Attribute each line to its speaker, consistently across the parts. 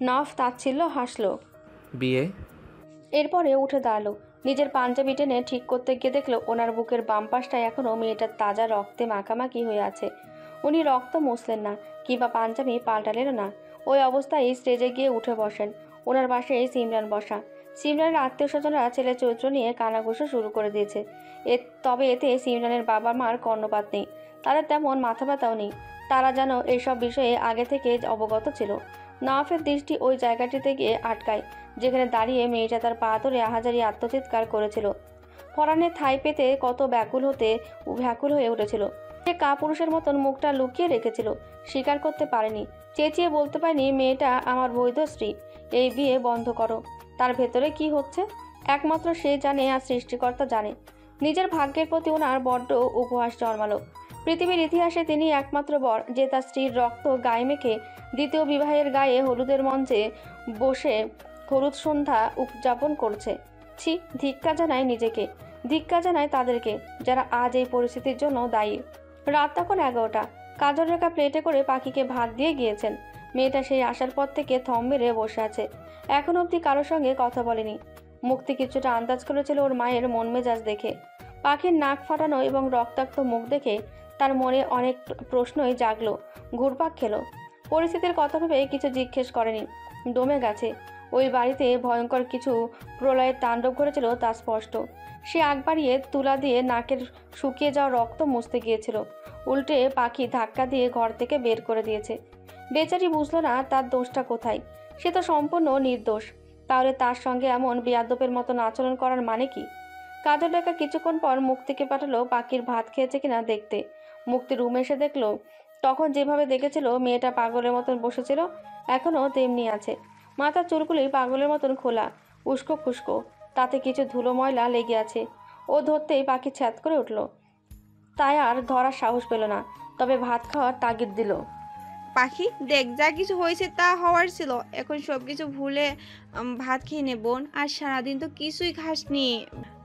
Speaker 1: নফ তাচ্ছিল্য হাসলো।
Speaker 2: বিয়ে?
Speaker 1: এরপরে উঠে দাঁড়ালো। নিজের পাঞ্জাবি টেনে ঠিক করতে গিয়ে দেখলো ওনার বুকের বাম পাশটায় এখনও মেয়েটার তাজা রক্তে মাখামাখি হয়ে আছে। উনি রক্ত মুছলেন না কিংবা পাঞ্জাবি পাল্টালেনও না। ওই অবস্থায় স্টেজে গিয়ে উঠে বসেন। ওনার পাশে সিমরান বসা। সিমরানের আত্মীয় স্বজনরা ছেলে চরিত্র নিয়ে কানাঘুষো শুরু করে দিয়েছে। তবে এতে সিমরানের বাবা মার কর্ণপাত নেই। তাদের তেমন মাথা ব্যথাও নেই। তারা যেন এইসব বিষয়ে আগে থেকে অবগত ছিল। নওয়াফের দৃষ্টি ওই জায়গাটিতে গিয়ে আটকায় যেখানে দাঁড়িয়ে মেয়েটা তার পা ধরে আহাজারি আত্মচিৎকার করেছিল। পরাণে ঠাঁই পেতে কত ব্যাকুল হয়ে উঠেছিল। সে কাপুরুষের মতন মুখটা লুকিয়ে রেখেছিল। স্বীকার করতে পারেনি, চেঁচিয়ে বলতে পারেনি, মেয়েটা আমার বৈধ স্ত্রী, এই বিয়ে বন্ধ করো। তার ভেতরে কি হচ্ছে একমাত্র সে জানে আর সৃষ্টিকর্তা জানে। নিজের ভাগ্যের প্রতি ওনার বড্ড উপহাস জন্মালো। পৃথিবীর ইতিহাসে তিনি একমাত্র বর যে তার স্ত্রীর রক্ত গায়ে মেখে দ্বিতীয় বিবাহের গায়ে হলুদের মঞ্চে বসে হলুদ সন্ধ্যা উদযাপন করছে। ছি, ধিক্কার জানায় নিজেকে, ধিক্কার জানায় তাদেরকে যারা আজ এই পরিস্থিতির জন্য দায়ী। রাত তখন 11টা। কাজল রেখা প্লেটে করে পাখিকে ভাত দিয়ে গিয়েছেন। মেয়েটা সেই আসার পর থেকে থম মেরে বসে আছে। এখন অবধি কারোর সঙ্গে কথা বলেনি। মুক্তি কিছুটা আন্দাজ করেছিল ওর মায়ের মন মেজাজ দেখে। পাখির নাক ফাটানো এবং রক্তাক্ত মুখ দেখে তার মনে অনেক প্রশ্নই জাগলো, ঘুরপাক খেলো। পরিস্থিতির কথা ভেবে কিছু জিজ্ঞেস করেনি। দমে গেছে। ওই বাড়িতে ভয়ঙ্কর কিছু প্রলয়ের তাণ্ডব করেছিল তা স্পষ্ট। সে আগ বাড়িয়ে তুলা দিয়ে নাকের শুকিয়ে যাওয়া রক্ত মুছতে গিয়েছিল। উল্টে পাখি ধাক্কা দিয়ে ঘর থেকে বের করে দিয়েছে। বেচারি বুঝলো না তার দোষটা কোথায়। সে তো সম্পূর্ণ নির্দোষ। তাহলে তার সঙ্গে এমন বেয়াদবের মতন আচরণ করার মানে কি? কাজল রেখা কিছুক্ষণ পর মুক্তিকে পাঠালো পাখির ভাত খেয়েছে কিনা দেখতে। মুক্তি রুমে এসে দেখলো তখন যেভাবে দেখেছিল মেয়েটা পাগলের মতন বসেছিল এখনও তেমনি আছে। মাথার চুলগুলি পাগলের মতন খোলা, উস্কো খুস্কো, তাতে কিছু ধুলো ময়লা লেগে আছে। ও ধরতেই পাখি ছ্যাদ করে উঠল। তাই আর ধরার সাহস পেল না, তবে ভাত খাওয়ার তাগিদ দিল।
Speaker 3: পাখি দেখ, যা কিছু হয়েছে তা হওয়ার ছিল। এখন সব কিছু ভুলে ভাত খেয়ে নে বোন। আর সারাদিন তো কিছুই খাসনি।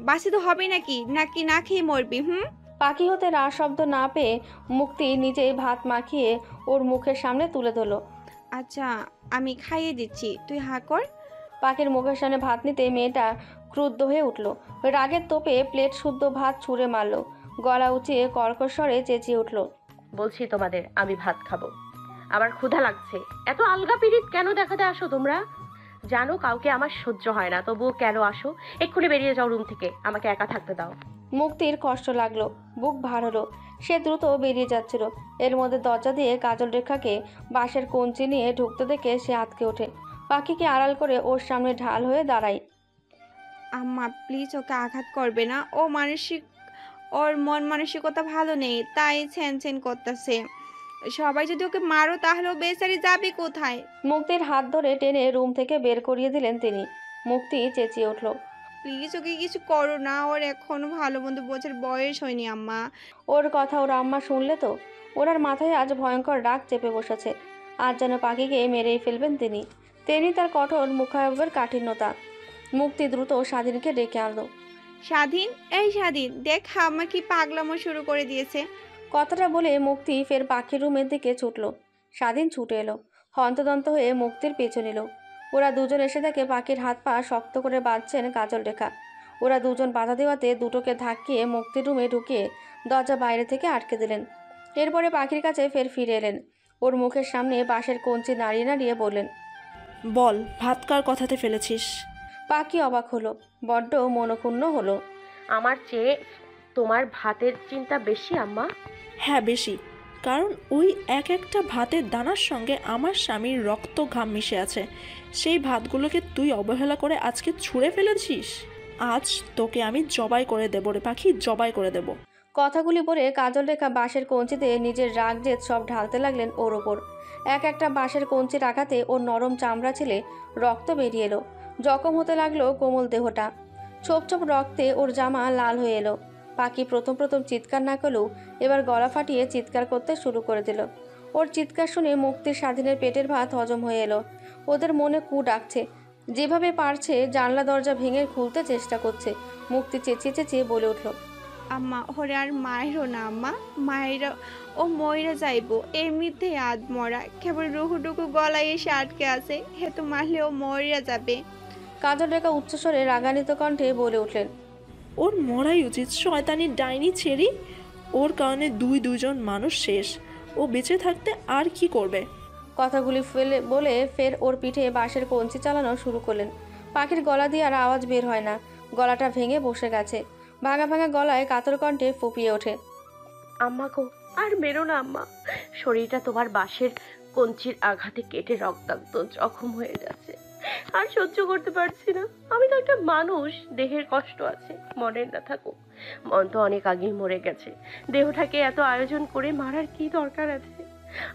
Speaker 3: বাসি তো হবে নাকি নাকি না খেয়ে মরবি?
Speaker 1: পাখি হতে রা শব্দ না পেয়ে মুক্তি নিজেই ভাত মাখিয়ে ওর মুখের সামনে তুলে ধরল।
Speaker 3: আচ্ছা, আমি খাইয়ে দিচ্ছি, তুই হা কর।
Speaker 1: পাখির মুখের সামনে ভাত নিতে মেয়েটা ক্রুদ্ধ হয়ে উঠল। রাগের তোপে প্লেট শুদ্ধ ভাত ছুঁড়ে মারল। গলা উঁচিয়ে কর্কশ স্বরে চেঁচিয়ে উঠল,
Speaker 4: বলছি তোমাদের আমি ভাত খাবো, আমার ক্ষুধা লাগছে। এত আলগা পিরিত কেন দেখাতে আসো তোমরা? জানো কাউকে আমার সহ্য হয় না, তবুও কেন আসো? এক্ষুনি বেরিয়ে যাও রুম থেকে, আমাকে একা থাকতে দাও।
Speaker 1: মুক্তির কষ্ট লাগলো, বুক ভার হলো। সে দ্রুত বেরিয়ে যাচ্ছিল। এর মধ্যে দরজা দিয়ে কাজল রেখাকে বাঁশের কঞ্চি নিয়ে ঢুকতে দেখে সে আঁতকে ওঠে। পাখিকে আড়াল করে ওর সামনে ঢাল হয়ে দাঁড়ায়।
Speaker 3: আম্মা প্লিজ ওকে আঘাত করবে না। ওর মন মানসিকতা ভালো নেই, তাই ছ্যান করতেছে। সবাই যদি ওকে মারো তাহলে ও বেচারি যাবে কোথায়?
Speaker 1: মুক্তির হাত ধরে টেনে রুম থেকে বের করিয়ে দিলেন তিনি। মুক্তি চেঁচিয়ে উঠল,
Speaker 3: প্লিজ ওকে কিছু করো না, ওর এখনো ভালো মন্দ বোঝার বয়স হয়নি আম্মা।
Speaker 1: ওর কথা ওর আম্মা শুনলে তো? ওনার মাথায় আজ ভয়ঙ্কর রাগ চেপে বসেছে। আজ যেন পাখিকে মেরেই ফেলবেন তিনি। তেমনি তার কঠোর মুখাবয়ের কাঠিন্যতা। মুক্তি দ্রুত স্বাধীনকে ডেকে আনলো।
Speaker 3: স্বাধীন, এই স্বাধীন, দেখ আম্মা কি পাগলামো শুরু করে দিয়েছে।
Speaker 1: কথাটা বলে মুক্তি ফের পাখির রুমের দিকে ছুটল। স্বাধীন ছুটে এলো, হন্তদন্ত হয়ে মুক্তির পেছু নিল। ওরা দুজন এসে দেখে পাখির হাত পা শক্ত করে বাঁধছেন কাজল রেখা। ওরা দুজন বাধা দেওয়াতে দুটোকে ধাক্কিয়ে মুক্তির রুমে ঢুকিয়ে দরজা বাইরে থেকে আটকে দিলেন। এরপরে পাখির কাছে ফের ফিরে এলেন। ওর মুখের সামনে বাঁশের কঞ্চি নাড়িয়ে নাড়িয়ে বললেন,
Speaker 5: বল, ভাত কার কথাতে ফেলেছিস?
Speaker 1: পাখি অবাক হলো, বড্ড মনক্ষুণ্ণ হলো।
Speaker 4: আমার চেয়ে তোমার ভাতের চিন্তা বেশি আম্মা।
Speaker 5: হ্যাঁ বেশি, কারণ ওই এক একটা ভাতের দানার সঙ্গে আমার স্বামীর রক্ত ঘাম মিশে আছে। সেই ভাতগুলোকে তুই অবহেলা করে আজকে ছুঁড়ে ফেলেছিস। আজ তোকে আমি জবাই করে দেবো রে পাখি, জবাই করে দেবো।
Speaker 1: কথাগুলি বলে কাজল রেখা বাঁশের কঞ্চিতে নিজের রাগ জেদ সব ঢালতে লাগলেন ওর ওপর। এক একটা বাঁশের কঞ্চির আঘাতে ওর নরম চামড়া ছিলে রক্ত বেরিয়ে এলো। জখম হতে লাগলো কোমল দেহটা। ছোপ ছোপ রক্তে ওর জামা লাল হয়ে এলো। পাখি প্রথম চিৎকার না করলেও এবার গলা ফাটিয়ে চিৎকার করতে শুরু করে দিল। ওর চিৎকার শুনে মুক্তির স্বাধীনের পেটের ভাত হজম হয়ে এলো। ওদের মনে কু ডাকছে। যেভাবে পারছে জানলা দরজা ভেঙে খুলতে চেষ্টা করছে। মুক্তি চেঁচিয়ে চেঁচিয়ে বলে উঠল,
Speaker 3: আম্মা ওরে আর মায়েরও না আম্মা, মায়েরা ও ময়রা যাইবো, এমনিতেই আদমরা, কেবল রুহুটুকু গলায় এসে আটকে আছে, হে তো মারলে ও ময়রা যাবে।
Speaker 1: কাজল রেখা উচ্চস্বরে রাগান্বিত কণ্ঠে বলে উঠলেন।
Speaker 5: ওর মরাই উচিত, শয়তানি ডাইনি ছেড়ি। ওর কারণে দুজন মানুষ শেষ। ও বেঁচে থাকতে আর কি করবে?
Speaker 1: কথাগুলি বলে ফের ওর পিঠে বাঁশের কঞ্চি চালানো শুরু করলেন। পাখির গলা দিয়ে আর আওয়াজ বের হয় না, গলাটা ভেঙে বসে গেছে। ভাঙা ভাঙা গলায় কাতর কণ্ঠে ফুপিয়ে ওঠে।
Speaker 4: আম্মা গো, আর মেরো না আম্মা। শরীরটা তোমার বাঁশের কঞ্চির আঘাতে কেটে রক্তাক্ত জখম হয়ে যাচ্ছে, আর সহ্য করতে পারছি না। আমি তো একটা মানুষ, দেহের কষ্ট আছে, মনের না থাকুক। মন তো অনেক আগেই মরে গেছে, দেহটাকে এত আয়োজন করে মারার কি দরকার আছে?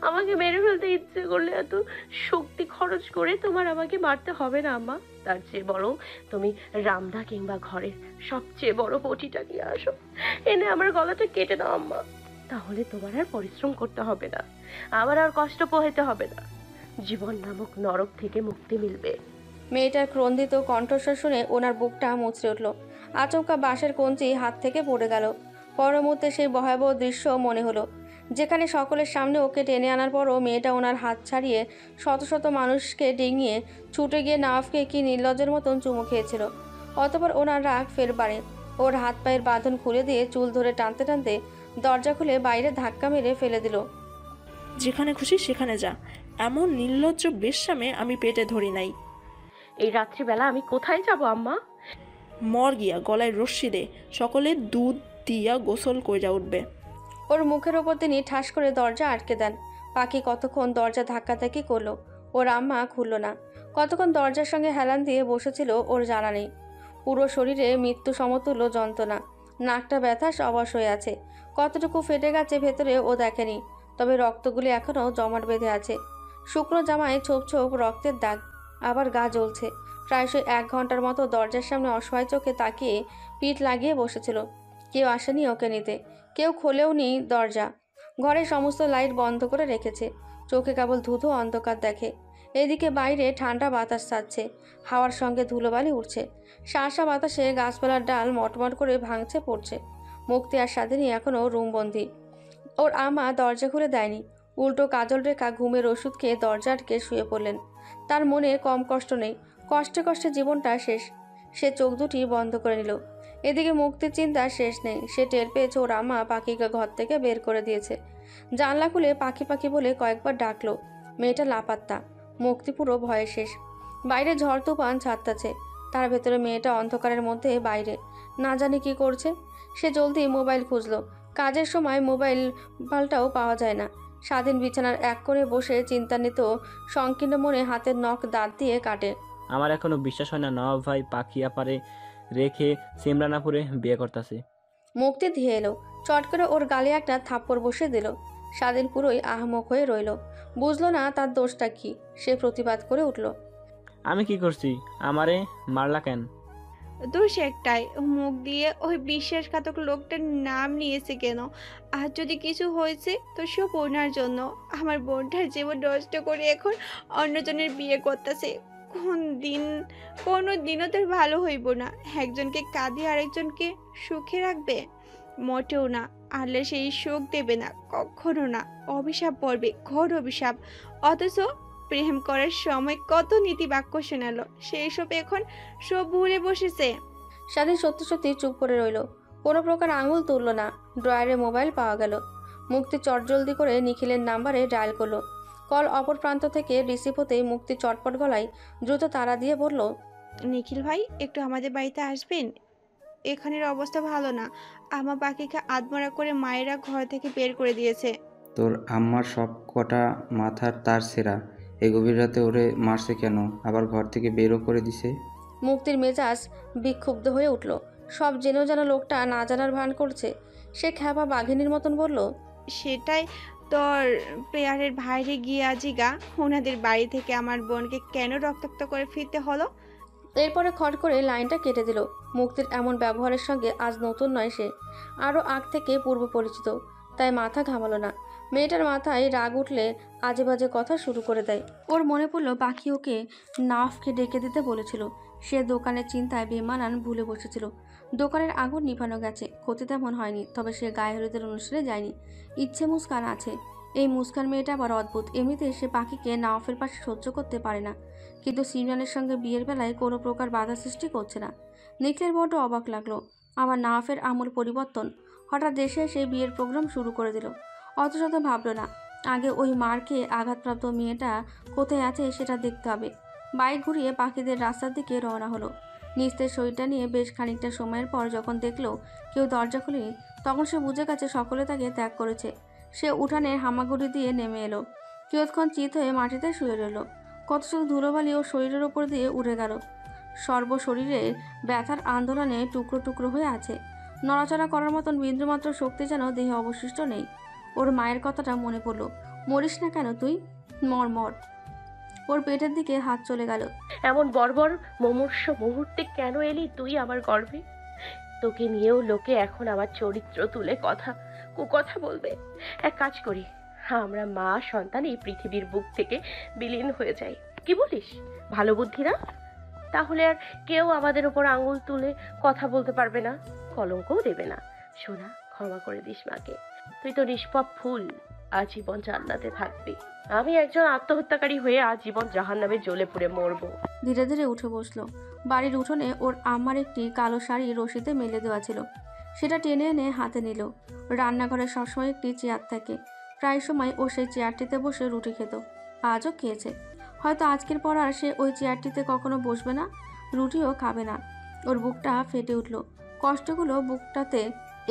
Speaker 4: আমাকে মেরে ফেলতে ইচ্ছে করলে এত শক্তি খরচ করে তোমার আমাকে মারতে হবে না আম্মা। তার চেয়ে বরং তুমি রামদা কিংবা ঘরের সবচেয়ে বড় পটিটা নিয়ে আসো, এনে আমার গলাটা কেটে দাও আম্মা। তাহলে তোমার আর পরিশ্রম করতে হবে না, আমার আর কষ্ট পোহাতে হবে না। জীবন নামক নরক থেকে মুক্তি মিলবে।
Speaker 1: মেয়েটার ক্রন্দিত কণ্ঠস্বর শুনে ওনার বুকটা মুচড়ে উঠল। আচমকা বাঁশের কঞ্চি হাত থেকে পড়ে গেল। পর মুহূর্তে সেই ভয়াবহ দৃশ্য মনে হলো, যেখানে সকলের সামনে ওকে টেনে আনার পরও মেয়েটা ওনার হাত ছাড়িয়ে শত শত মানুষকে ডিঙিয়ে ছুটে গিয়ে নাওয়াফকে কি নির্লজ্জের মতন চুমু খেয়েছিল। অতঃপর ওনার রাগ ফের বাড়ে। ওর হাত পায়ের বাঁধন খুলে দিয়ে চুল ধরে টানতে টানতে দরজা খুলে বাইরে ধাক্কা মেরে ফেলে দিল।
Speaker 5: যেখানে খুশি সেখানে যা, এমন নির্লজ্জ বেশ্যামে আমি পেটে ধরি নাই।
Speaker 4: এই রাত্রিবেলা আমি কোথায় যাব আম্মা?
Speaker 5: মর গিয়া, গলায় রশ্মি দে, সকলে দুধ দিয়া গোসল কইরা উঠবে।
Speaker 1: ওর মুখের ওপর তিনি ঠাস করে দরজা আটকে দেন। পাখি কতক্ষণ দরজা ধাক্কাধাক্কি করলো, ওর আম্মা খুলল না। কতক্ষণ দরজার সঙ্গে হেলান দিয়ে বসেছিল ওর জানা নেই। পুরো শরীরে মৃত্যু সমতুল্য যন্ত্রণা, নাকটা ব্যথা অবশ হয়ে আছে। কতটুকু ফেটে গেছে ভেতরে ও দেখেনি, তবে রক্তগুলি এখনও জমাট বেঁধে আছে। শুকনো জামায় ছোপ ছোপ রক্তের দাগ, আবার গা জ্বলছে। প্রায়শই 1 ঘন্টার মতো দরজার সামনে অসহায় চোখে তাকিয়ে পিঠ লাগিয়ে বসেছিল। কেউ আসেনি ওকে নিতে, কেউ খোলেও নি দরজা। ঘরের সমস্ত লাইট বন্ধ করে রেখেছে, চোখে কেবল ধুধু অন্ধকার দেখে। এদিকে বাইরে ঠান্ডা বাতাস ছাড়ছে, হাওয়ার সঙ্গে ধুলোবালি উঠছে। শাঁসা বাতাসে গাছপালার ডাল মটমট করে ভাঙছে পড়ছে। মুক্তি আর স্বাধীনী এখনও রুমবন্দি। ওর আম্মা দরজা খুলে দেয়নি, উল্টো কাজল রেখা ঘুমের ওষুধ খেয়ে দরজা আটকে শুয়ে পড়লেন। তার মনে কম কষ্ট নেই, কষ্টে কষ্টে জীবনটা শেষ। সে চোখ দুটি বন্ধ করে নিল। এদিকে মুক্তির চিন্তা শেষ নেই। সে টের পেয়েছে ওর আম্মা পাখিকে ঘর থেকে বের করে দিয়েছে। জানলা খুলে পাখি পাখি বলে কয়েকবার ডাকলো, মেয়েটা লাপাত্তা। মুক্তি পুরো ভয়ে শেষ। বাইরে ঝড় তুফান ছাড়তাছে, তার ভেতরে মেয়েটা অন্ধকারের মধ্যে বাইরে, না জানি কি করছে। সে জলদি মোবাইল খুঁজলো, কাজের সময় মোবাইল পাল্টাও পাওয়া যায় না। স্বাধীন বিছানার এক কোণে বসে চিন্তান্বিত সংকীর্ণ মনে হাতের নখ দাঁত দিয়ে কাটে।
Speaker 2: আমার এখনো বিশ্বাস হয় না নবাব ভাই পাখি আপারে রেখে সিমরানাপুরে বিয়ে করতেছে।
Speaker 1: মুক্তি ধেয়ে এলো, চট করে ওর গালে একটা থাপ্পড় বসে দিল। স্বাধীন পুরোই আহমক হয়ে রইল, বুঝলো না তার দোষটা কি। সে প্রতিবাদ করে উঠল।
Speaker 2: আমি কি করছি? আমারে মারলা কেন?
Speaker 3: দোষ একটাই, মুখ দিয়ে ওই বিশ্বাসঘাতক লোকটার নাম নিয়েছে কেন? আর যদি কিছু হয়েছে তো সব ওনার জন্য। আমার বোনটার জীবন নষ্ট করে এখন অন্যজনের বিয়ে করতেছে। কোনো দিনও তার ভালো হইব না। একজনকে কাঁদিয়ে আরেকজনকে সুখে রাখবে? মোটেও না। আল্লাহ সেই সুখ দেবে না, কখনো না। অভিশাপ পড়বে, ঘোর অভিশাপ। অথচ প্রেম করার সময় কত নীতি বাক্য শোনালো, সেই সব এখন সব ভুলে বসেছে।
Speaker 1: স্বাধীন সত্যি সত্যি চুপ করে রইল, কোনো প্রকার আঙুল তুলল না। ড্রয়ারে মোবাইল পাওয়া গেল। মুক্তি চটজলদি করে নিখিলের নাম্বারে ডায়াল করলো। কল অপর প্রান্ত থেকে রিসিভ হতেই মুক্তি চটপট গলায় দ্রুত তাড়া দিয়ে বলল,
Speaker 3: নিখিল ভাই, একটু আমাদের বাড়িতে আসবেন? এখানের অবস্থা ভালো না। আমার পাখিকে আদমরা করে মায়েরা ঘর থেকে বের করে দিয়েছে।
Speaker 6: তোর আম্মার সব কটা মাথার তার ছেঁড়া, এই গভীর রাতে ওরে মারছে কেন? আবার ঘর থেকে বেরও করে দিছে।
Speaker 1: মুক্তির মেজাজ বিক্ষুব্ধ হয়ে উঠল। সব জেনেও যেন লোকটা না জানার ভান করছে। সে খ্যাপা বাঘিনীর মতন বলল,
Speaker 3: সেটাই তোর প্রেয়ারের বাইরে গিয়ে আজিগা, ওনাদের বাড়ি থেকে আমার বোনকে কেন রক্তাক্ত করে ফিরতে হলো?
Speaker 1: এরপরে খট করে লাইনটা কেটে দিল। মুক্তির এমন ব্যবহারের সঙ্গে আজ নতুন নয় সে, আরও আগ থেকে পূর্ব পরিচিত, তাই মাথা ঘামালো না। মেয়েটার মাথায় রাগ উঠলে আজে বাজে কথা শুরু করে দেয়। ওর মনে পড়ল পাখি ওকে নাফকে ডেকে দিতে বলেছিল, সে দোকানের চিন্তায় বেমানান ভুলে বসেছিল। দোকানের আগুন নিভানো গেছে, ক্ষতি তেমন হয়নি, তবে সে গায়ে হলুদের অনুষ্ঠানে যায়নি। ইচ্ছে মুস্কান আছে। এই মুস্কান মেয়েটা আবার অদ্ভুত। এমনিতে সে পাখিকে নাওফের পাশে সহ্য করতে পারে না, কিন্তু সিমরানের সঙ্গে বিয়ের বেলায় কোনো প্রকার বাধা সৃষ্টি করছে না। নিখিলের বড্ড অবাক লাগলো। আবার নাওফের আমূল পরিবর্তন। হঠাৎ দেশে এসে বিয়ের প্রোগ্রাম শুরু করে দিল। অত শত ভাবল না, আগে ওই মার খেয়ে আঘাতপ্রাপ্ত মেয়েটা কোথায় আছে সেটা দেখতে হবে। বাইক ঘুরিয়ে পাখিদের রাস্তার দিকে রওনা হলো। নিস্তের শরীরটা নিয়ে বেশ খানিকটা সময়ের পর যখন দেখলো কেউ দরজা খুলেনি, তখন সে বুঝে গেছে সকলে তাকে ত্যাগ করেছে। সে উঠানে হামাগুড়ি দিয়ে নেমে এলো। কিয়ৎক্ষণ চিত হয়ে মাটিতে শুয়ে রইল। কত শুধু ধুলোবালি ও শরীরের ওপর দিয়ে উড়ে গেল। সর্বশরীরে ব্যথার আন্দোলনে টুকরো টুকরো হয়ে আছে। নড়াচড়া করার মতন বিন্দুমাত্র শক্তি যেন দেহে অবশিষ্ট নেই। ওর মায়ের কথাটা মনে পড়ল। মরিস না কেন তুই, মর মর। ওর পেটের দিকে হাত চলে গেল।
Speaker 4: এমন বর্বর মুমূর্ষ মুহূর্তে কেন এলি তুই আমার গর্ভে? তোকে নিয়েও লোকে এখন আমার চরিত্র তুলে কুকথা বলবে। এক কাজ করি, আমরা মা সন্তান এই পৃথিবীর বুক থেকে বিলীন হয়ে যাই। কি বলিস? ভালো বুদ্ধি না? তাহলে আর কেউ আমাদের উপর আঙুল তুলে কথা বলতে পারবে না, কলঙ্কও দেবে না। সোনা, ক্ষমা করে দিস মাকে। তুই তো নিষ্পাপ ফুল, আজীবন জান্নাতে থাকবি। আমি একজন আত্মহত্যাকারী হয়ে আজীবন জাহান্নামে জ্বলে পুড়ে মরবো।
Speaker 1: ধীরে ধীরে উঠে বসলো। বাড়ির উঠোনে ওর আম্মার একটি কালো শাড়ি রশিতে মেলে দেওয়া ছিল, সেটা টেনে এনে হাতে নিল। রান্নাঘরে সবসময় একটি চেয়ার থাকে, প্রায় সময় ও সেই চেয়ারটিতে বসে রুটি খেত। আজও খেয়েছে। হয়তো আজকের পর আর সে ওই চেয়ারটিতে কখনো বসবে না, রুটিও খাবে না। ওর বুকটা ফেটে উঠল। কষ্টগুলো বুকটাতে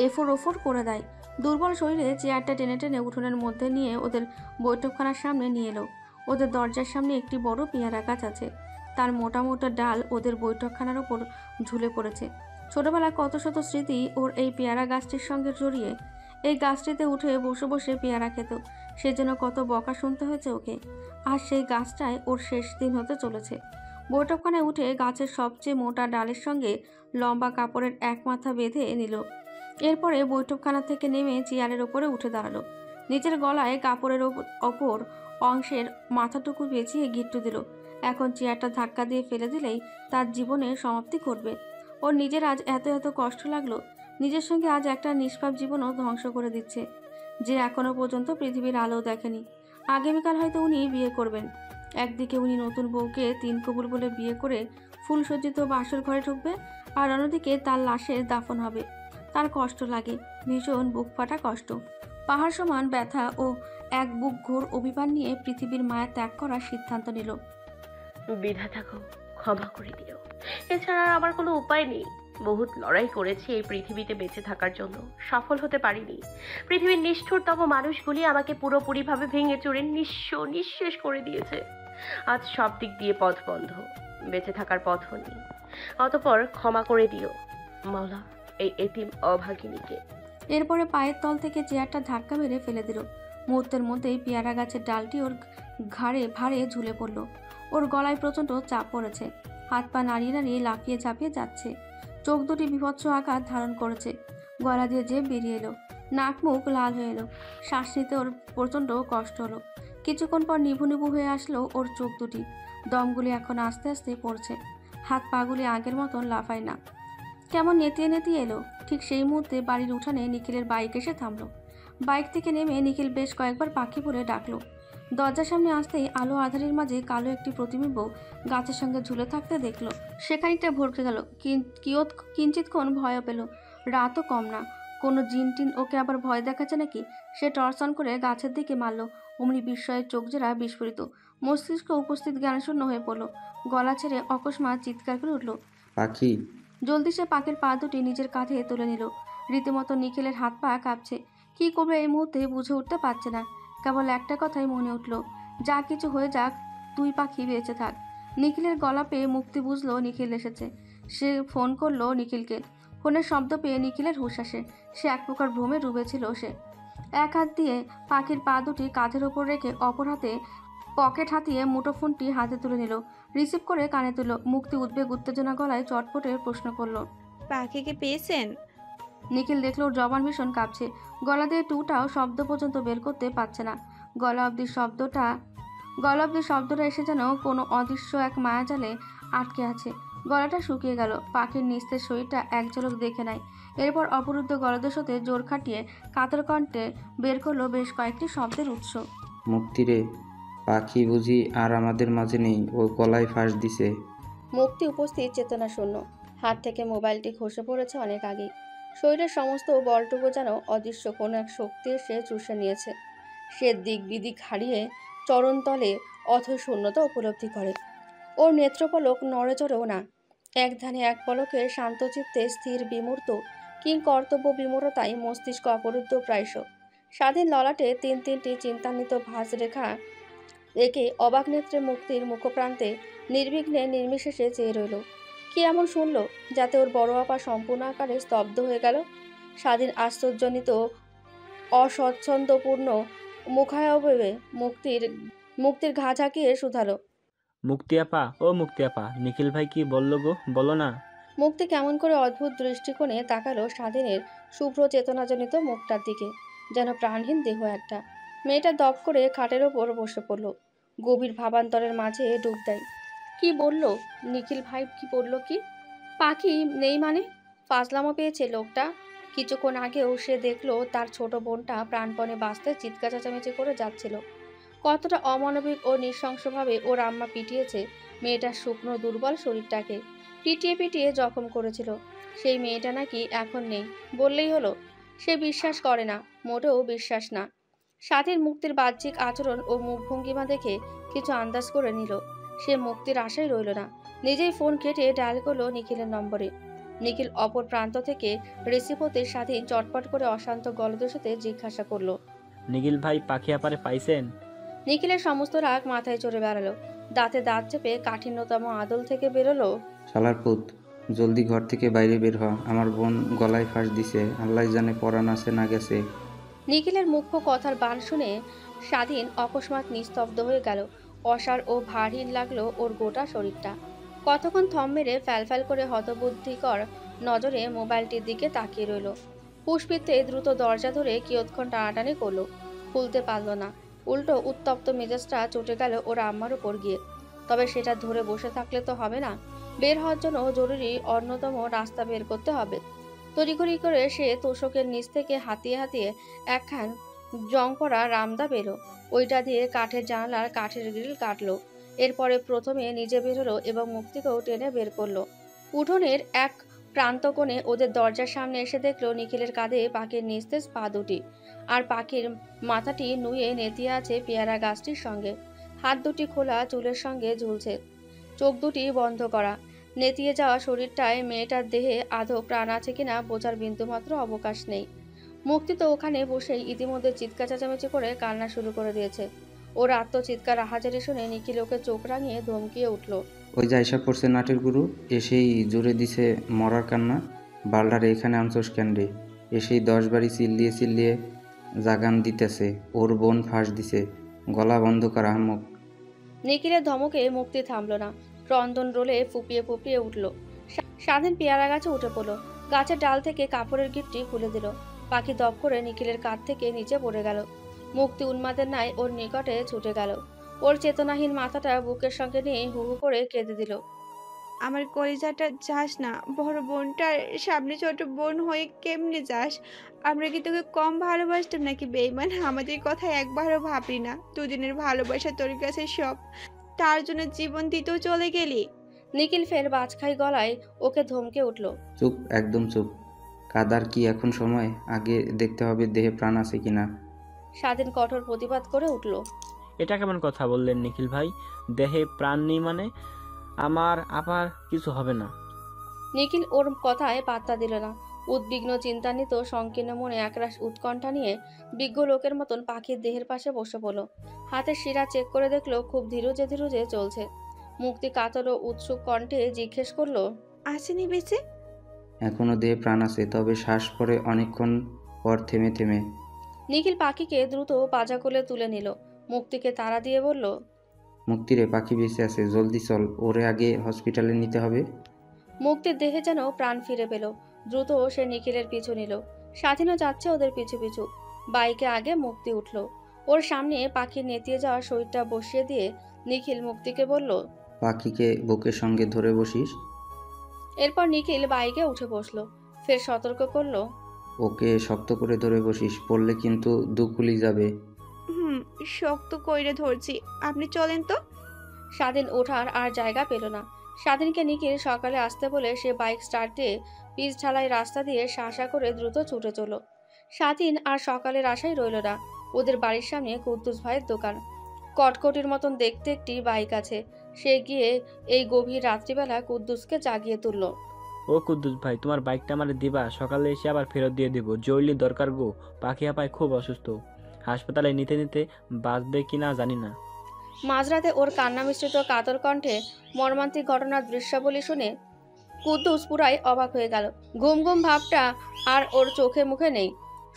Speaker 1: এফোর ওফোর করে দেয়। দুর্বল শরীরে চেয়ারটা টেনে টেনে উঠোনের মধ্যে নিয়ে ওদের বৈঠকখানার সামনে নিয়ে এলো। ওদের দরজার সামনে একটি বড় পেয়ারা গাছ আছে, তার মোটা মোটা ডাল ওদের বৈঠকখানার ওপর ঝুলে পড়েছে। ছোটবেলায় কত শত স্মৃতি ওর এই পেয়ারা গাছটির সঙ্গে জড়িয়ে। এই গাছটিতে উঠে বসে বসে পেয়ারা খেত, সেজন্য কত বকা শুনতে হয়েছে ওকে। আর সেই গাছটায় ওর শেষ দিন হতে চলেছে। বৈঠকখানায় উঠে গাছের সবচেয়ে মোটা ডালের সঙ্গে লম্বা কাপড়ের এক মাথা বেঁধে নিল। এরপরে বৈঠকখানা থেকে নেমে চেয়ারের ওপরে উঠে দাঁড়ালো। নিজের গলায় কাপড়ের ওপর অংশের মাথাটুকু পেঁচিয়ে গিট্টু দিল। এখন চেয়ারটা ধাক্কা দিয়ে ফেলে দিলেই তার জীবনের সমাপ্তি ঘটবে। ওর নিজের আজ এত এত কষ্ট লাগলো, নিজের সঙ্গে আজ একটা নিষ্পাপ জীবনও ধ্বংস করে দিচ্ছে, যে এখনো পর্যন্ত পৃথিবীর আলো দেখেনি। আগামীকাল হয়তো উনি বিয়ে করবেন। একদিকে উনি নতুন বউকে তিন কবুল বলে বিয়ে করে ফুলসজ্জিত বাসর ঘরে ঢুকবে, আর অন্যদিকে তার লাশের দাফন হবে। তার কষ্ট লাগে, ভীষণ বুক ফাটা কষ্ট, পাহাড় সমান ব্যথা ও এক বুক ঘোর অভিমান নিয়ে পৃথিবীর মায়া ত্যাগ করার সিদ্ধান্ত নিল।
Speaker 4: বিধাতাকে ক্ষমা করে দিও, এছাড়া আর আমার কোনো উপায় নেই। বহুত লড়াই করেছি এই পৃথিবীতে বেঁচে থাকার জন্য, সফল হতে পারিনি। পৃথিবীর নিষ্ঠুরতম মানুষগুলি আমাকে পুরোপুরিভাবে ভেঙে চুরে নিঃশেষ করে দিয়েছে। আজ সব দিক দিয়ে পথ বন্ধ, বেঁচে থাকার পথও নেই। অতঃপর ক্ষমা করে দিও মাওলা এই এতিম অভাগিনীকে।
Speaker 1: এরপরে পায়ের তল থেকে চেয়ারটা ধাক্কা মেরে ফেলে দিল। মুহূর্তের মধ্যেই পেয়ারা গাছের ডালটি ওর ঘাড়ে ভারে ঝুলে পড়ল। ওর গলায় প্রচণ্ড চাপ পড়েছে, হাত পা নাড়িয়ে নাড়িয়ে লাফিয়ে ঝাঁপিয়ে যাচ্ছে। চোখ দুটি বিভৎস আকার ধারণ করেছে, গলা দিয়ে জিভ বেরিয়ে এলো, নাক মুখ লাল হয়ে এলো, শ্বাস নিতে ওর প্রচণ্ড কষ্ট হলো। কিছুক্ষণ পর নিভু নিভু হয়ে আসলো ওর চোখ দুটি। দমগুলি এখন আস্তে আস্তে পড়ছে, হাত পাগুলি আগের মতন লাফায় না, কেমন নেতিয়ে নেতিয়ে এলো। ঠিক সেই মুহূর্তে বাড়ির উঠানে নিখিলের বাইক এসে থামলো। বাইক থেকে নেমে নিখিল বেশ কয়েকবার পাখি বলে ডাকলো। দরজার সামনে আসতেই আলো আধারের মাঝে কালো একটি প্রতিবিম্ব গাছের সঙ্গে ঝুলে থাকতে দেখলো। সে খানিকটা ভরকে গেল, কিঞ্চিতক্ষণ ভয়ও পেল। রাতও কম না, কোনো জিন টিন ওকে আবার ভয় দেখাচ্ছে নাকি। সে টর্চ অন করে গাছের দিকে মারল। অমনি বিস্ময়ের চোখ জোড়া বিস্ফোরিত, মস্তিষ্ক উপস্থিত জ্ঞানশূন্য হয়ে পড়ল। গলা ছেড়ে অকস্মাৎ চিৎকার করে উঠল,
Speaker 6: পাখি!
Speaker 1: জলদি সে পাখির পা দুটি নিজের কাঁধে তুলে নিল। রীতিমতো নিখিলের হাত পা কাঁপছে, কী করবে এই মুহূর্তে বুঝে উঠতে পারছে না। কেবল একটা কথাই মনে উঠল, যা কিছু হয়ে যাক তুই পাখি বেঁচে থাক। নিখিলের গলা পেয়ে মুক্তি বুঝলো নিখিল এসেছে। সে ফোন করলো নিখিলকে। ফোনের শব্দ পেয়ে নিখিলের হুঁশ আসে। সে এক প্রকার ভ্রমে ডুবেছিল। সে এক হাত দিয়ে পাখির পা দুটি কাঁধের ওপর রেখে অপর হাতে পকেট হাতিয়ে মুঠোফোনটি হাতে তুলে নিল, রিসিভ করে কানে তুলল। মুক্তি উদ্বেগ উত্তেজনা গলায় চটপটে প্রশ্ন করলো,
Speaker 3: পাখিকে পেয়েছেন?
Speaker 1: নিখিল দেখলো ওর জবান ভীষণ কাঁপছে, গলা দিয়ে টুটাও শব্দ পর্যন্ত বের করতে পারছে না। গলা অবধি শব্দটা এসে যেন কোনো অদৃশ্য এক মায়াজালে আটকে আছে। গলাটা শুকিয়ে গেল। পাখির নিস্তেজ শরীরটা এক ঝলক দেখে নেয়। এরপর অবরুদ্ধ গলদেশতে জোর খাটিয়ে কাতর কণ্ঠে বের করলো বেশ কয়েকটি শব্দের উৎস।
Speaker 6: মুক্তিরে, পাখি বুঝি আর আমাদের মাঝে নেই? ও গলায় ফাঁস দিছে।
Speaker 1: মুক্তি উপস্থিত চেতনা শূন্য। হাত থেকে মোবাইলটি খসে পড়েছে অনেক আগেই। শরীরের সমস্ত বলটুকু যেন অদৃশ্য কোনো এক শক্তি এসে চুষে নিয়েছে। সে দিক বিদিক হারিয়ে চরণতলে অথৈ শূন্যতা উপলব্ধি করে। ওর নেত্রপলক নড়ে চড়েও না। এক ধ্যানে এক পলকে শান্তচিত্তে স্থির বিমূর্ত কিংকর্তব্য বিমূঢ়তায় মস্তিষ্ক অবরুদ্ধ প্রায়শ। স্বাধীন ললাটে তিন তিনটি চিন্তান্বিত ভাঁজ রেখা একে অবাক নেত্রে মুক্তির মুখপ্রান্তে নির্বিঘ্নে নির্বিশেষে চেয়ে রইল। কি এমন শুনল যাতে ওর বড় আপা সম্পূর্ণ আকারে স্তব্ধ হয়ে গেল? স্বাধীন আশ্চর্যজনিত অস্বচ্ছন্দপূর্ণ মুখায়বে মুক্তির ঘা ঝাঁকিয়ে শুধালো।
Speaker 2: মুক্তি আপা, ও মুক্তি আপা, নিখিল ভাই কি বললো গো, বলো না।
Speaker 1: মুক্তি কেমন করে অদ্ভুত দৃষ্টিকোণে তাকালো স্বাধীনের শুভ্র চেতনাজনিত মুখটার দিকে, যেন প্রাণহীন দেহ একটা। মেয়েটা দপ করে খাটের ওপর বসে পড়ল, গভীর ভাবান্তরের মাঝে ডুব দেয়। কি বলল নিখিল ভাই? কি বলল? কি পাখি নেই মানে? ফাজলামো পেয়েছে লোকটা। কিছুক্ষণ আগেও সে দেখলো তার ছোট বোনটা প্রাণপণে বাঁচতে চিৎকার চেঁচামেচি করে যাচ্ছিল। কতটা অমানবিক ও নৃশংসভাবে ওর আম্মা পিটিয়েছে মেয়েটার শুকনো দুর্বল শরীরটাকে। পিটিয়ে পিটিয়ে জখম করেছিল। সেই মেয়েটা নাকি এখন নেই বললেই হলো? সে বিশ্বাস করে না, মোটেও বিশ্বাস না। স্বাধীন মুক্তির বাহ্যিক আচরণ ও মুখভঙ্গিমা দেখে কিছু আন্দাজ করে নিল। সে মুক্তির আশাই রইল না। নিজেই ফোন কেটে ডায়াল করলো নিখিলের নম্বরে। নিখিল অপর প্রান্ত থেকে রিসিভ হতে স্বাধীন চটপট করে অশান্ত গলদেশতে জিজ্ঞাসা করলো,
Speaker 2: নিখিল ভাই পাখি আপারে পাইছেন?
Speaker 1: নিখিলের সমস্ত রাগ মাথায় চড়ে বেড়ালো। দাঁতে দাঁত চেপে কাঠিন্যতম আদল থেকে বেরোলো,
Speaker 6: শালার পুত, জলদি ঘর থেকে বাইরে বের হ। আমার বোন গলায় ফাঁস দিছে, আল্লাহ জানে পরাণ আছে না গেছে।
Speaker 1: নিখিলের মুখ্য কথার বাণ শুনে স্বাধীন অকস্মাৎ নিস্তব্ধ হয়ে গেল। অসাড় ও ভারহীন লাগলো ওর গোটা শরীরটা। কতক্ষণ থম মেরে ফ্যালফ্যাল করে হতবুদ্ধিকর নজরে মোবাইলটির দিকে তাকিয়ে রইল। পুষ্পিতে দ্রুত দরজা ধরে কিয়ৎক্ষণ টানাটানি করলো, খুলতে পারল না। উল্টো উত্তপ্ত মেজাজটা চটে গেল ওর আম্মার উপর গিয়ে। তবে সেটা ধরে বসে থাকলে তো হবে না। বের হওয়ার জন্য জরুরি অন্যতম রাস্তা বের করতে হবে। তড়িঘড়ি করে সে তোষকের নিচ থেকে হাতিয়ে হাতিয়ে একখান জং পড়া রামদা পেল। ওইটা দিয়ে কাঠের জানালার কাঠের গ্রিল কাটলো। এরপরে প্রথমে নিজে বেরোলো এবং মুক্তিকেও টেনে বের করলো। উঠোনের এক প্রান্ত কোণে ওদের দরজার সামনে এসে দেখলো নিখিলের কাঁধে পাখির নিস্তেজ পা দুটি, আর পাখির মাথাটি নুয়ে নেতিয়ে আছে পেয়ারা গাছটির সঙ্গে। হাত দুটি খোলা চুলের সঙ্গে ঝুলছে, চোখ দুটি বন্ধ করা। নেতিয়ে যাওয়া শরীরটায় মেয়েটার দেহে আদৌ প্রাণ আছে কিনা বোঝার বিন্দুমাত্র অবকাশ নেই। মুক্তি তো ওখানে বসেই ইতিমধ্যে চিৎকার চেঁচামেচি করে কান্না শুরু করে দিয়েছে। ওর আত্মচিৎকার আহাজারি শুনে নিখিল ওকে চোখ রাঙিয়ে ধমকিয়ে উঠল,
Speaker 6: ওই যা এসব করছে নাটের গুরু, এসেই জুড়ে দিছে মরার কান্না। বালডারে এখানে আনছোস কেন রে? এসেই 10 বাড়ি চিল্লিয়ে চিল্লিয়ে জাগান দিতেছে ওর বোন ফাঁস দিছে। গলা বন্ধ কর আহমক।
Speaker 1: নিখিলের ধমকে মুক্তি থামল না, ক্রন্দন রোলে ফুপিয়ে ফুপিয়ে উঠল। স্বাধীন পেয়ারা গাছে উঠে পড়ল, গাছের ডাল থেকে কাপড়ের গিটটি খুলে দিল। পাখি দপ করে নিখিলের কাঁধ থেকে নিচে পড়ে গেল। মুক্তি উন্মাদের ন্যায় ওর নিকটে ছুটে গেল। ওর চেতনাহীন মাথাটা বুকের সঙ্গে নিয়ে হু হু করে কেঁদে দিল।
Speaker 3: আমার কলিজাটা যাস না, বড় বোনটার সামনে ছোট বোন হয়ে কেমনে যাস? আমরা কি তোকে কম ভালোবাসতাম নাকি বেইমান? আমাদের কথা একবারও ভাবলি না? দুদিনের ভালোবাসা তোর কাছে সব, তার জন্য জীবন দিতেও চলে গেলি।
Speaker 1: নিখিল ফের বাজখাই গলায় ওকে ধমকে উঠল,
Speaker 6: চুপ, একদম চুপ। কাদার কি এখন সময়? আগে দেখতে হবে দেহে প্রাণ আছে কিনা।
Speaker 1: স্বাধীন কঠোর প্রতিবাদ করে উঠল,
Speaker 2: এটা কেমন কথা বললেন নিখিল ভাই? দেহে প্রাণ নেই মানে? আমার আবার কিছু হবে না।
Speaker 1: নিখিল ওর কথায় পাত্তা দিল না। উদ্বিগ্ন চিন্তান্বিত সংকীর্ণ মনে একরাশ উৎকণ্ঠা নিয়ে বিজ্ঞ লোকের মতন পাখির দেহের পাশে বসে পড়ল। হাতের শিরা চেক করে দেখলো খুব ধীরুজে ধীরুজে চলছে। মুক্তি কাতর ও উৎসুক কণ্ঠে জিজ্ঞেস করলো,
Speaker 3: আসেনি বেঁচে?
Speaker 6: এখনো দেহে প্রাণ আছে, তবে শ্বাস পড়ে অনেকক্ষণ পর থেমে থেমে।
Speaker 1: নিখিল পাখিকে দ্রুত পাজা কোলে তুলে নিল। মুক্তিকে তাড়া দিয়ে বলল,
Speaker 6: মুক্তিরে, পাখি বেঁচে আছে, জলদি চল, ওরে আগে হসপিটালে নিতে হবে।
Speaker 1: মুক্তির দেহে যেন প্রাণ ফিরে পেল। দ্রুত সে নিখিলের পিছু নিল। স্বাধীনও যাচ্ছে ওদের পিছু পিছু। বাইকে আগে মুক্তি উঠল। ওর সামনে পাখির নেতিয়ে যাওয়া শরীরটা বসিয়ে দিয়ে নিখিল মুক্তিকে বলল,
Speaker 6: পাখিকে বুকের সঙ্গে ধরে বসিস।
Speaker 1: এরপর নিখিল বাইকে উঠে বসলো, ফের সতর্ক করলো।
Speaker 6: ওকে শক্ত করে ধরে বসিস, পড়লে কিন্তু দুকুলি যাবে।
Speaker 3: হুম, শক্ত কইরে ধরছি, আপনি চলেন তো।
Speaker 1: স্বাধীন ওঠার আর জায়গা পেল না। স্বাধীনকে নিখিল সকালে আসতে বলে সে বাইক স্টার্ট দিয়ে পিচ ঢালাই রাস্তা দিয়ে শাঁসা করে দ্রুত ছুটে চলল। স্বাধীন আর সকালের আশাই রইল না। ওদের বাড়ির সামনে কুদ্দুস ভাইয়ের দোকান। কটকটির মতন দেখতে একটি বাইক আছে। সে গিয়ে এই গভীর রাত্রিবেলা কুদ্দুসকে জাগিয়ে তুলল।
Speaker 2: ও কুদ্দুস ভাই, তোমার বাইকটা আমারে দিবা? সকালে এসে আবার ফেরত দিয়ে দিব। জরুরি দরকার গো, পাখি আপায় খুব অসুস্থ, হাসপাতালে নিতে নিতে বাঁচবে কিনা জানি না।
Speaker 1: মাঝরাতে ওর কান্না মিশ্রিত কাতর কণ্ঠে মর্মান্তিক ঘটনার দৃশ্যাবলী শুনে কুদ্দুস পুরাই অবাক হয়ে গেল। ঘুম ঘুম ভাবটা আর ওর চোখে মুখে নেই,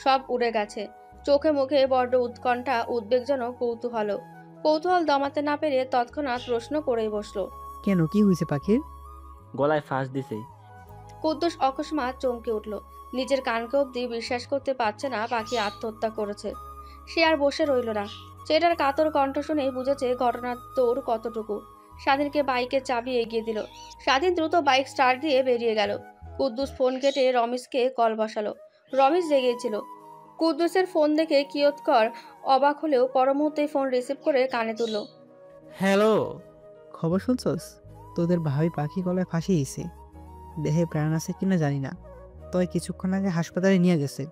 Speaker 1: সব উড়ে গেছে। চোখে মুখে বড্ড উৎকণ্ঠা, উদ্বেগজনক কৌতূহল দমাতে না পেরে তৎক্ষণাৎ প্রশ্ন করেই বসলো।
Speaker 7: কেন, কি হয়েছে পাখির?
Speaker 2: গলায় ফাঁস দিছে।
Speaker 1: কুদ্দুস অকস্মাৎ চমকে উঠল। নিজের কানকে অবধি বিশ্বাস করতে পারছে না পাখি আত্মহত্যা করেছে। সে আর বসে রইল না। ছেলেটার কাতর কণ্ঠ শুনেই বুঝেছে ঘটনার তোর কতটুকু। স্বাধীনকে বাইকের চাবি এগিয়ে দিল। স্বাধীন দ্রুত বাইক স্টার্ট দিয়ে বেরিয়ে গেল। কুদ্দুস ফোন কেটে রমেশকে কল বসালো। রমেশ জেগেছিল। কুদ্দুসের ফোন দেখে কিয়ৎকর অবাক হলেও পর মুহূর্তেই ফোন রিসিভ করে কানে তুলল।
Speaker 8: হ্যালো।
Speaker 7: খবর শুনছস? তোদের ভাবি পাখি গলায় ফাঁসিয়েছে। দেহে প্রাণ আছে কিনা জানি না, তবে কিছুক্ষণ আগে হাসপাতালে নিয়ে গেছে।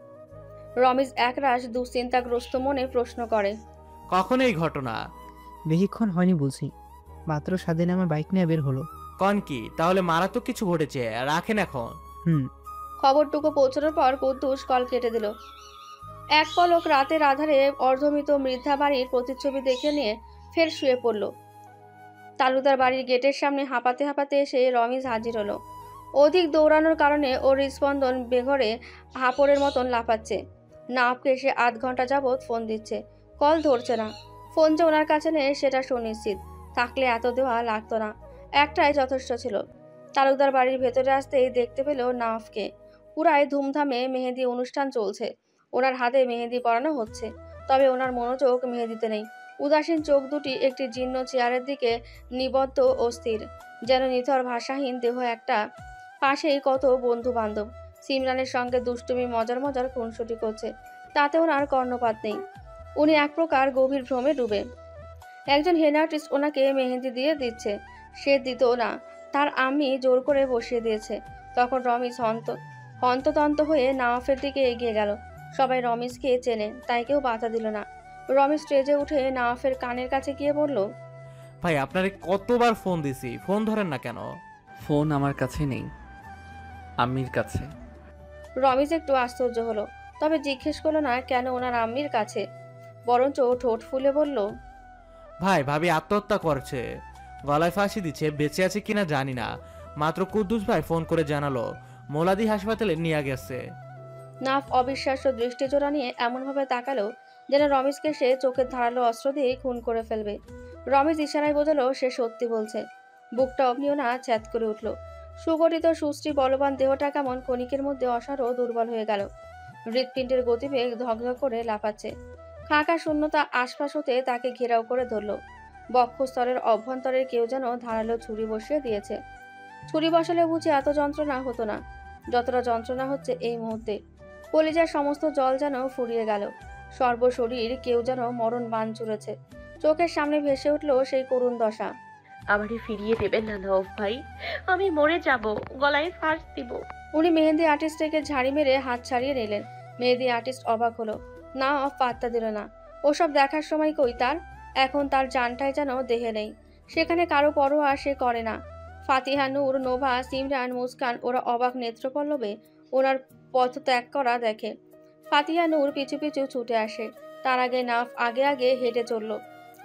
Speaker 1: রমেশ একরাশ দুশ্চিন্তাগ্রস্ত মনে প্রশ্ন করে।
Speaker 8: কখন এই ঘটনা?
Speaker 7: বেশিক্ষণ হয়নি বলছি, মাত্র স্বাধীন আমার বাইক নিয়ে বের হলো।
Speaker 8: কন কি, তাহলে মারাত্মক কিছু ঘটেছে, রাখেন এখন।
Speaker 1: খবরটুকু পৌঁছানোর পর কুদ্দুস কল কেটে দিল। এক পলক রাতের আধারে অর্ধমিত মৃদ্ধা বাড়ির প্রতিচ্ছবি দেখে নিয়ে ফের শুয়ে পড়ল। তালুদার বাড়ির গেটের সামনে হাঁপাতে হাঁপাতে এসে রমেশ হাজির হলো। অধিক দৌড়ানোর কারণে ওর হৃদস্পন্দন বেঘরে হাঁপড়ের মতন লাফাচ্ছে। নাপকে সে ৮ ঘন্টা যাবৎ ফোন দিচ্ছে, কল ধরছে না। ফোন যে ওনার কাছে নেই সেটা সুনিশ্চিত, থাকলে এত দেওয়া লাগতো না। একটাই যথেষ্ট ছিল। তালুকদার বাড়ির ভেতরে আসতেই দেখতে পেল নাফকে। পুরাই ধুমধামে মেহেদি অনুষ্ঠান চলছে। ওনার হাতে মেহেদি পরানো হচ্ছে, তবে ওনার মনোযোগ মেহেদিতে নেই। উদাসীন চোখ দুটি একটি জীর্ণ চেয়ারের দিকে নিবদ্ধ ও স্থির, যেন নিথর ভাষাহীন দেহ একটা। পাশেই কত বন্ধু বান্ধব সিমরানের সঙ্গে দুষ্টুমি মজার মজার খুনসুটি করছে, তাতে ওনার কর্ণপাত নেই। উনি এক প্রকার গভীর ভ্রমে ডুবে। একজন হেন আর্টিস্ট ওনাকে মেহেদি দিয়ে দিচ্ছে, সে দিত না, তার আমি জোর করে বসিয়ে দিয়েছে। তখন রমেশ হন্তদন্ত হয়ে নাওয়াফের দিকে এগিয়ে গেল। সবাই রমেশকে চেনে, তাই কেউ বাধা দিল না। রমেশ স্টেজে উঠে নাওয়াফের কানের কাছে গিয়ে বলল,
Speaker 8: ভাই, আপনারে কতবার ফোন দিছি, ফোন ধরেন না কেন?
Speaker 9: ফোন আমার কাছে নেই, আম্মির কাছে।
Speaker 1: রমেশ একটু আশ্চর্য হলো, তবে জিজ্ঞেস করলো না কেন ওনার আম্মির কাছে, বরঞ্চ ঠোঁট ফুলে বলল,
Speaker 8: ভাই, ভাবি আত্মহত্যা করছে, গলায় ফাঁসি দিচ্ছে, বেঁচে আছে কিনা জানি না। মাত্র কুদ্দুস ভাই ফোন করে জানালো মোলাদি হাসপাতালে নিয়ে গেছে।
Speaker 1: নাফ অবিশ্বাস্য দৃষ্টিজোড়া নিয়ে এমনভাবে তাকালো যেন রমেশকে সে চোখের ধারালো অস্ত্র দিয়ে খুন করে ফেলবে। রমেশ ইশারায় বোঝালো সে সত্যি বলছে। বুকটা অমনিও না ছ্যাদ করে উঠল। সুগঠিত সুশ্রী বলবান দেহটা কেমন ক্ষণিকের মধ্যে অসারও দুর্বল হয়ে গেল। হৃৎপিণ্ডের গতিবেগ ধকধক করে লাফাচ্ছে। ফাঁকা শূন্যতা আশপাশ হতে তাকে ঘেরাও করে ধরল। বক্ষস্তরের অভ্যন্তরের কেউ যেন ধারালো ছুরি বসিয়ে দিয়েছে। ছুরি বসালে বুঝে এত যন্ত্রণা হতো না যতটা যন্ত্রণা হচ্ছে এই মুহূর্তে। কলিজার সমস্ত জল যেন ফুরিয়ে গেল। সর্বশরীর কেউ যেন মরণ বান চুরেছে। চোখের সামনে ভেসে উঠল সেই করুণ দশা।
Speaker 4: আমারই ফিরিয়ে দেবেন না নওয়াব ভাই, আমি মরে যাব, গলায় ফাঁস দিব।
Speaker 1: উনি মেহেদি আর্টিস্টকে ঝাড়ি মেরে হাত ছাড়িয়ে নিলেন। মেহেদি আর্টিস্ট অবাক হলো, না পাত্তা দিল না। ওসব দেখার সময় কই তার। এখন তার জানটাই যেন দেহে নেই। সেখানে কারো পরোয়া সে করে না। ফাতিহা, নূর, নোভা, সিমরান, মুস্কান ওরা অবাক নেত্রপল্লবে ওনার পথ ত্যাগ করা দেখে। ফাতিহা, নূর পিছু পিছু ছুটে আসে। তার আগে নাফ আগে আগে হেঁটে চলল।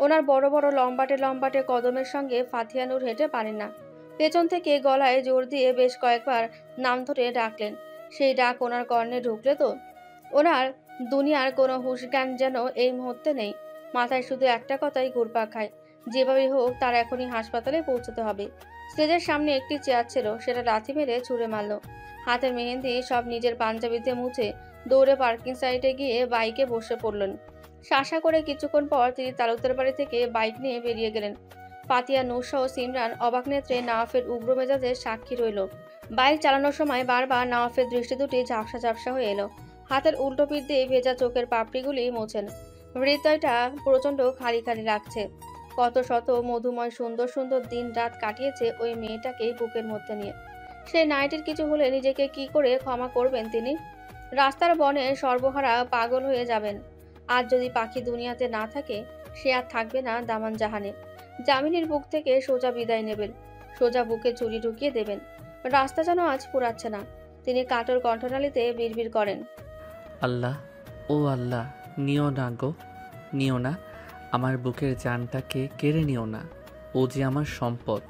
Speaker 1: ওনার বড় বড় লম্বাটে লম্বাটে কদমের সঙ্গে ফাতিহা, নূর হেঁটে পারেন না। পেছন থেকে গলায় জোর দিয়ে বেশ কয়েকবার নাম ধরে ডাকলেন। সেই ডাক ওনার কর্ণে ঢুকলে তো ওনার দুনিয়ার কোনো হুঁশজ্ঞান যেন এই মুহূর্তে নেই। মাথায় শুধু একটা কথাই ঘুরপাক খায়, যেভাবে হোক তার এখনই হাসপাতালে পৌঁছতে হবে। স্টেজের সামনে একটি চেয়ার ছিল, সেটা লাথি মেরে ছুঁড়ে মারল। হাতের মেহেন্দি সব নিজের পাঞ্জাবিতে মুছে দৌড়ে পার্কিং সাইটে গিয়ে বাইকে বসে পড়লেন। শাসা করে কিছুক্ষণ পর তিনি তালুকদার বাড়ি থেকে বাইক নিয়ে বেরিয়ে গেলেন। ফাতিহা, নূর সহ সিমরান অবাক নেত্রে নাওয়াফের উগ্র মেজাজের সাক্ষী রইল। বাইক চালানোর সময় বারবার নওয়াফের দৃষ্টি দুটি ঝাপসা ঝাপসা হয়ে এলো। হাতের উল্টো পিঠ দিয়ে ভেজা চোখের পাপড়িগুলি মোছেন। হৃদয়টা প্রচণ্ড খালি খালি লাগছে। কত শত মধুময় সুন্দর সুন্দর দিন রাত কাটিয়েছে ওই মেয়েটাকেই বুকের মধ্যে নিয়ে। সেই নাইটের কিছু হলে নিজেকে কি করে ক্ষমা করবেন তিনি? রাস্তার বনে সর্বহারা পাগল হয়ে যাবেন। আজ যদি পাখি দুনিয়াতে না থাকে, সে আর থাকবে না দামান জাহানে। জামিনীর বুক থেকে সোজা বিদায় নেবেন, সোজা বুকে ছুরি ঢুকিয়ে দেবেন। রাস্তা যেন আজ ফুরাচ্ছে না। তিনি কাতর কণ্ঠনালীতে বিড়বিড় করেন,
Speaker 9: আল্লাহ, ও আল্লাহ, নিও না গো, নিও না। আমার বুকের জানটাকে কেড়ে নিও না। ও যে আমার সম্পদ,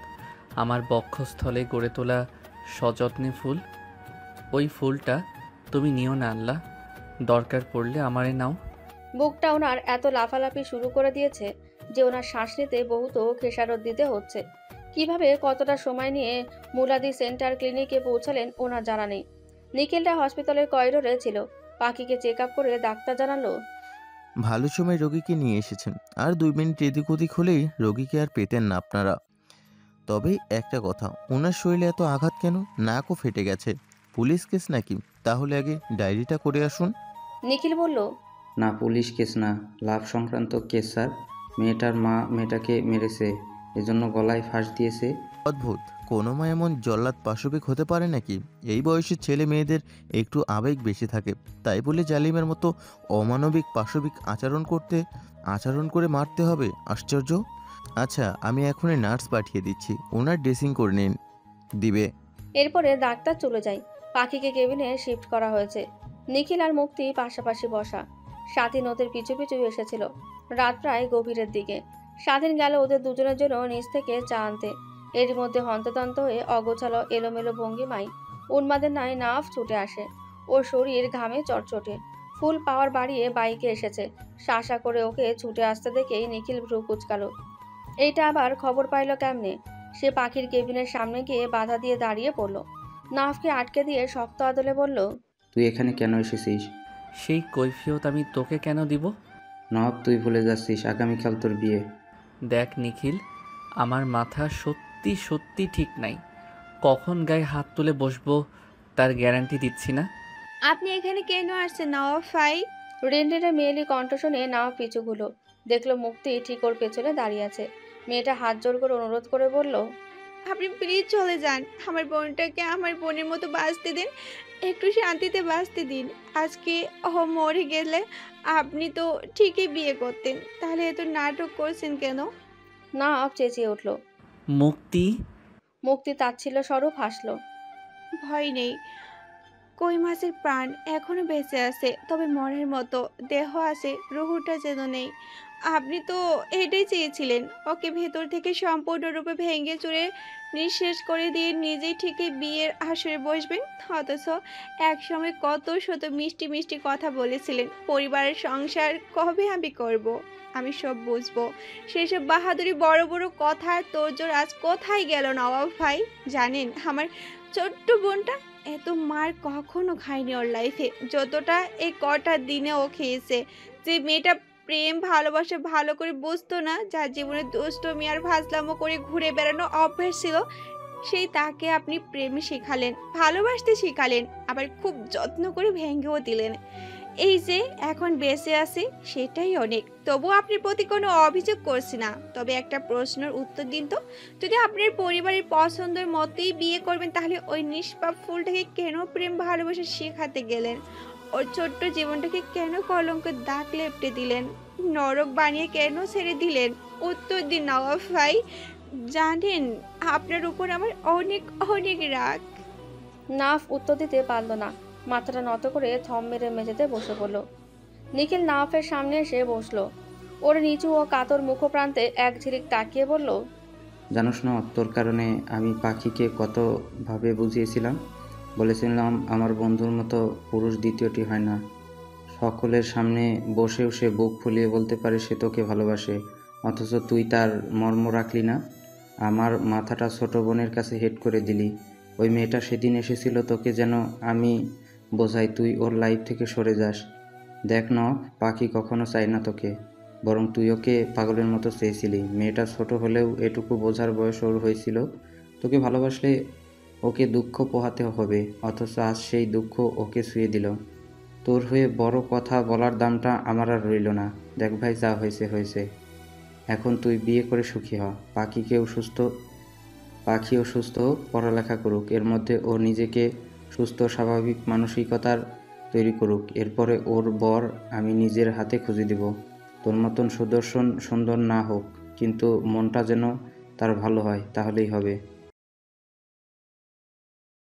Speaker 9: আমার বক্ষস্থলে গড়ে তোলা সযত্নে ফুল। ওই ফুলটা তুমি নিও না আল্লাহ, দরকার পড়লে আমারে নাও।
Speaker 1: বুকটা ওনার এত লাফালাফি শুরু করে দিয়েছে যে ওনার শ্বাস নিতে বহুত খেসারত দিতে হচ্ছে। কিভাবে কতটা সময় নিয়ে মুলাদি সেন্টার ক্লিনিকে পৌঁছালেন ওনার জানা নেই। নিখিলটা হসপিটালের করিডোরে ছিল। পাখিকে চেক আপ করে ডাক্তার জানালো,
Speaker 10: ভালো সময় রোগীকে নিয়ে এসেছেন, আর 2 মিনিট এদিক ওদিক হলেই রোগীকে আর পেতেন না আপনারা। তবে একটা কথা, ওনার শরীরে এত আঘাত কেন? নাকও ফেটে গেছে। পুলিশ কেস নাকি? তাহলে আগে ডায়েরিটা করে আসুন।
Speaker 1: নিখিল বলল,
Speaker 6: না, পুলিশ কেস না, লাভ সংক্রান্ত কেস স্যার। মেয়েটার মা মেয়েটাকে মেরেছে, এজন্য গলায় ফাঁস দিয়েছে।
Speaker 10: অদ্ভুত, কোনো মা এমন জল্লাদ পাশবিক হতে পারে নাকি? এই বয়সের ছেলে মেয়েদের একটু আবেগ বেশি থাকে, তাই বলে জালিমের মতো অমানবিক পাশবিক আচরণ করে মারতে হবে? আশ্চর্য। আচ্ছা, আমি এখনই নার্স পাঠিয়ে দিচ্ছি, ওনার ড্রেসিং করে নিন দিবে।
Speaker 1: এরপরে ডাক্তার চলে যায়। পাখিকে কেবিনে শিফট করা হয়েছে। নিখিল আর মুক্তি পাশাপাশি বসা। স্বাধীন ওদের পিছু পিছু এসেছিল। রাত প্রায় গভীরের দিকে। স্বাধীন গেল ওদের দুজনের জন্য নিচ থেকে চা আনতে। এর মধ্যে হন্তদন্ত হয়ে অগোছালো এলোমেলো ভঙ্গিমায় উন্মাদের ন্যায় নাফ ছুটে আসে। ওর শরীর ঘামে চটচটে। ফুল পাওয়ার বাড়িয়ে বাইকে এসেছে। শাসা করে ওকে ছুটে আসতে দেখেই নিখিল ভ্রু কুচকালো। এইটা আবার খবর পাইল কেমনে? সে পাখির কেবিনের সামনে গিয়ে বাধা দিয়ে দাঁড়িয়ে পড়ল। নাফকে আটকে দিয়ে শক্ত আদলে বলল,
Speaker 6: তুই এখানে কেন এসেছিস?
Speaker 9: সেই কৈফিয়ত আমি তোকে কেন দিব?
Speaker 6: নবাব, তুই ভুলে যাচ্ছিস আগামীকাল তোর বিয়ে।
Speaker 9: দেখ নিখিল, আমার মাথা সত্যি সত্যি ঠিক নাই। কখন গায়ে হাত তুলে বসবো তার গ্যারান্টি দিচ্ছি না।
Speaker 3: আপনি এখানে কেন আসছেন নওয়াব ভাই?
Speaker 1: রেন্ডের মেয়েলি কণ্ঠ শুনে নাও পিছুগুলো। দেখলো মুক্তি ঠিক ওর পেছনে দাঁড়িয়ে আছে। মেয়েটা হাত জোর করে অনুরোধ করে বলল,
Speaker 3: আপনি প্লিজ চলে যান, আমার বোনটাকে আমার বোনের মতো বাঁচতে দিন, একটু শান্তিতে বাঁচতে দিন। আজকে ও মরে গেলে আপনি তো ঠিকই বিয়ে করতেন, তাহলে এত নাটক করছেন কেন?
Speaker 1: নাও চেঁচিয়ে উঠল।
Speaker 9: মুক্তি,
Speaker 1: মুক্তি তাচ্ছিল্য স্বরূপ হাসল।
Speaker 3: ভয় নেই, কই মাছের প্রাণ এখনো বেঁচে আছে, তবে মনের মতো দেহ আছে, রুহুটা যেন নেই। আপনি তো এটাই চেয়েছিলেন, ওকে ভেতর থেকে সম্পূর্ণরূপে ভেঙে চুরে নিঃশেষ করে দিয়ে নিজেই ঠিকই বিয়ের আসরে বসবেন। অথচ একসময় কত শত মিষ্টি মিষ্টি কথা বলেছিলেন, পরিবারের সংসার কবে আমি করব, আমি সব বুঝবো। সেসব বাহাদুরি বড় বড় কথার তোড়জোড় আজ কোথায় গেল নবাব ভাই? জানেন, আমার ছোট্ট বোনটা এত মার কখনো খায়নি ওর লাইফে, যতটা এই কটা দিনে ও খেয়েছে। যে মেয়েটা প্রেম ভালোবাসা ভালো করে বুঝতো না, যার জীবনে দুষ্টমি আর ফাজলামো করে ঘুরে বেড়ানো অভ্যাস ছিল, সেই তাকে আপনি প্রেম শেখালেন, ভালোবাসতে শেখালেন, আবার খুব যত্ন করে ভেঙেও দিলেন। এই যে এখন বেঁচে আছে সেটাই অনেক। তবু আপনার প্রতি কোনো অভিযোগ করছি না, তবে একটা প্রশ্নের উত্তর দিন তো। যদি আপনার পরিবারের পছন্দের মতোই বিয়ে করবেন, তাহলে ওই নিষ্পাপ ফুলটাকে কেন প্রেম ভালোবাসা শেখাতে গেলেন? ওর ছোট্ট জীবনটাকে কেন কলঙ্কের দাগ লেপটে দিলেন? নরক বানিয়ে কেন ছেড়ে দিলেন? উত্তর দিন নওয়াব ভাই। জানেন, আপনার উপর আমার অনেক অনেক রাগ।
Speaker 1: নাফ উত্তর দিতে পারল না। মাথাটা নত করে থম মেরে মেঝেতে বসে পড়ল। নিখিল নাফের সামনে এসে বসলো। ওর নিচু ও কাতর মুখপ্রান্তে এক ঝিলিক তাকিয়ে বলল,
Speaker 6: জানোস না, তোর কারণে আমি পাখিকে কতভাবে বুঝিয়েছিলাম। বলেছিলাম আমার বন্ধুর মতো পুরুষ দ্বিতীয়টি হয় না। সকলের সামনে বসেও সে বুক ফুলিয়ে বলতে পারে সে তোকে ভালোবাসে, অথচ তুই তার মর্ম রাখলি না। আমার মাথাটা ছোট বোনের কাছে হেড করে দিলি। ওই মেয়েটা সেদিন এসেছিল তোকে যেন আমি বোঝাই, তুই ওর লাইফ থেকে সরে যাস। দেখ ন, পাখি কখনো চায় না তোকে, বরং তুই ওকে পাগলের মতো চেয়েছিলি। মেয়েটা ছোট হলেও এটুকু বোঝার বয়স ওর হয়েছিল। তোকে ভালোবাসলে ওকে দুঃখ পোহাতে হবে, অথচ আজ সেই দুঃখ ওকে ছুঁয়ে দিল। তোর হয়ে বড় কথা বলার দামটা আমার আর রইল না। দেখ ভাই, যা হয়েছে হয়েছে। এখন তুই বিয়ে করে সুখী হ। পাখিও সুস্থ হোক, পড়ালেখা করুক, এর মধ্যে ও নিজেকে সুস্থ স্বাভাবিক মানসিকতার তৈরি করুক। এরপরে ওর বর আমি নিজের হাতে খুঁজে দিব। তোর মতন সুদর্শন সুন্দর না হোক, কিন্তু মনটা যেন তার ভালো হয়, তাহলেই হবে।